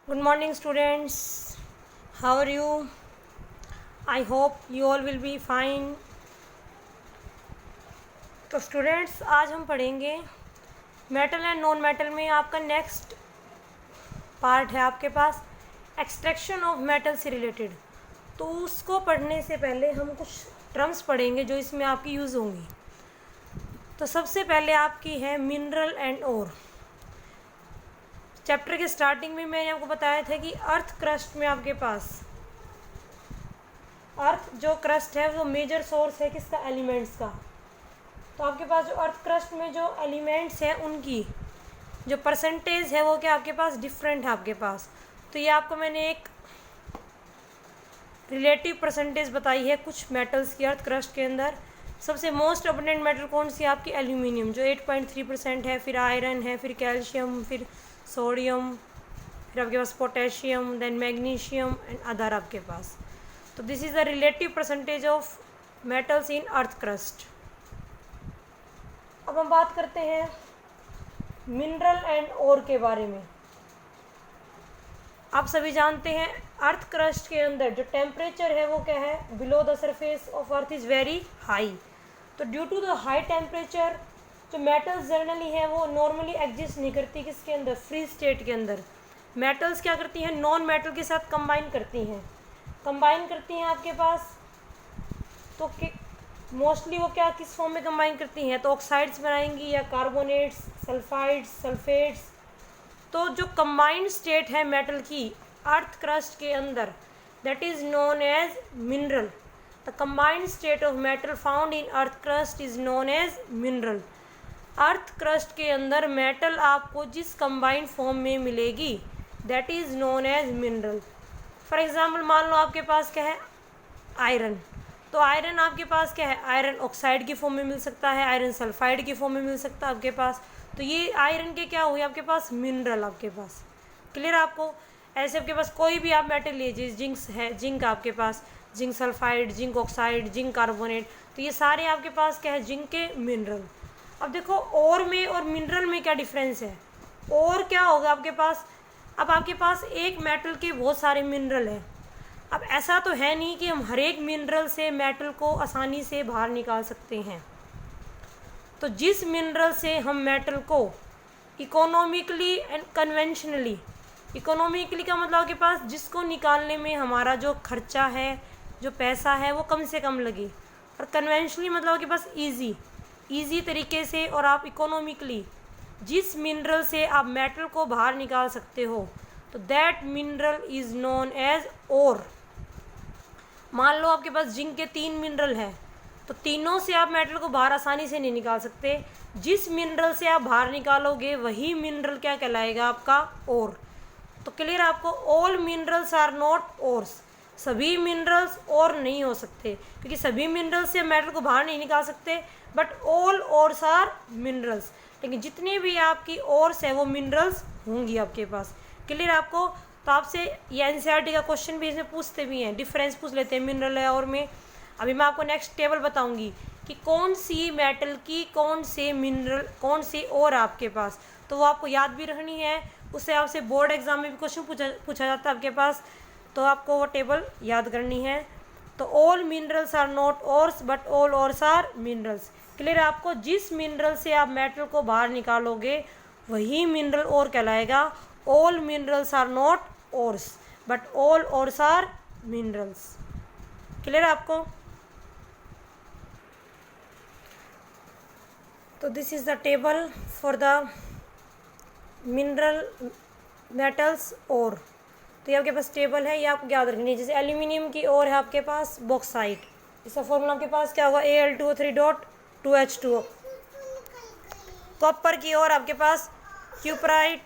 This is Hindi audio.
Good morning, students. How are you? I hope you all will be fine. तो स्टूडेंट्स आज हम पढ़ेंगे मेटल एंड नॉन मेटल में आपका नेक्स्ट पार्ट है आपके पास एक्सट्रैक्शन ऑफ मेटल से रिलेटेड। तो उसको पढ़ने से पहले हम कुछ टर्म्स पढ़ेंगे जो इसमें आपकी यूज़ होंगी। तो सबसे पहले आपकी है मिनरल एंड ओर। चैप्टर के स्टार्टिंग में मैंने आपको बताया था कि अर्थ क्रस्ट में आपके पास अर्थ जो क्रस्ट है वो मेजर सोर्स है किसका, एलिमेंट्स का। तो आपके पास जो अर्थ क्रस्ट में जो एलिमेंट्स हैं उनकी जो परसेंटेज है वो क्या आपके पास डिफरेंट है आपके पास। तो ये आपको मैंने एक रिलेटिव परसेंटेज बताई है कुछ मेटल्स की अर्थ क्रस्ट के अंदर। सबसे मोस्ट अबंडेंट मेटल कौन सी है आपकी, एल्यूमिनियम जो 8.3% है, फिर आयरन है, फिर कैल्शियम, फिर सोडियम, फिर आपके पास potassium, then magnesium and other आपके पास। तो this is the relative percentage of metals in earth crust. अब हम बात करते हैं मिनरल एंड ओर के बारे में। आप सभी जानते हैं अर्थ क्रस्ट के अंदर जो टेम्परेचर है वो क्या है, below the surface of earth is very high. तो due to the high temperature जो मेटल्स जनरली हैं वो नॉर्मली एग्जिस्ट नहीं करती किसके अंदर, फ्री स्टेट के अंदर। मेटल्स क्या करती हैं, नॉन मेटल के साथ कंबाइन करती हैं आपके पास। तो मोस्टली वो क्या किस फॉर्म में कंबाइन करती हैं, तो ऑक्साइड्स बनाएंगी या कार्बोनेट्स, सल्फाइड्स, सल्फेट्स। तो जो कंबाइंड स्टेट है मेटल की अर्थ क्रस्ट के अंदर that is known as mineral. The combined state of metal found in earth crust is known as mineral. Earth crust के अंदर मेटल आपको जिस कंबाइंड फॉर्म में मिलेगी that is known as mineral. For example मान लो आपके पास क्या है, आयरन। तो आयरन आपके पास क्या है, आयरन ऑक्साइड की फॉर्म में मिल सकता है, आयरन सल्फाइड की फॉर्म में मिल सकता है आपके पास। तो ये आयरन के क्या हुए आपके पास, मिनरल आपके पास। क्लियर आपको। ऐसे आपके पास कोई भी आप मेटल लीजिए, जिंक है, जिंक आपके पास, zinc sulphide, zinc oxide, zinc carbonate, तो ये सारे आपके पास क्या है, जिंक के मिनरल। अब देखो ओर में और मिनरल में क्या डिफरेंस है। ओर क्या होगा आपके पास, अब आपके पास एक मेटल के बहुत सारे मिनरल हैं। अब ऐसा तो है नहीं कि हम हर एक मिनरल से मेटल को आसानी से बाहर निकाल सकते हैं। तो जिस मिनरल से हम मेटल को इकोनॉमिकली एंड कन्वेंशनली, इकोनॉमिकली का मतलब आपके पास जिसको निकालने में हमारा जो खर्चा है, जो पैसा है वो कम से कम लगे, और कन्वेंशनली मतलब आपके पास ईजी तरीके से और आप इकोनॉमिकली जिस मिनरल से आप मेटल को बाहर निकाल सकते हो तो that mineral is known as ore. मान लो आपके पास जिंक के 3 मिनरल हैं, तो तीनों से आप मेटल को बाहर आसानी से नहीं निकाल सकते। जिस मिनरल से आप बाहर निकालोगे वही मिनरल क्या कहलाएगा आपका, ओर। तो क्लियर आपको, all minerals are not ores. सभी मिनरल्स और नहीं हो सकते क्योंकि सभी मिनरल्स से मेटल को बाहर नहीं निकाल सकते, but all ores are minerals. लेकिन जितने भी आपकी ओर्स है वो मिनरल्स होंगी आपके पास। क्लियर आपको। तो आपसे ये एनसीईआरटी का क्वेश्चन भी इसमें पूछते भी हैं, डिफरेंस पूछ लेते हैं मिनरल है और में। अभी मैं आपको नेक्स्ट टेबल बताऊंगी कि कौन सी मेटल की कौन से मिनरल, कौन सी और आपके पास, तो वो आपको याद भी रखनी है। उससे आपसे बोर्ड एग्जाम में भी क्वेश्चन पूछा जाता है आपके पास, तो आपको वो टेबल याद करनी है। तो all minerals are not ores but all ores are minerals. Clear आपको, जिस मिनरल से आप मेटल को बाहर निकालोगे वही मिनरल और कहलाएगा। All minerals are not ores but all ores are minerals. Clear आपको। तो this is the table for the mineral metals ore. तो ये आपके पास टेबल है, ये आपको याद रखनी है। जैसे एल्यूमिनियम की ओर है आपके पास बॉक्साइट, इसका फॉर्मूला आपके पास क्या होगा, Al2O3.2H2O। कॉपर की ओर आपके पास क्यूपराइट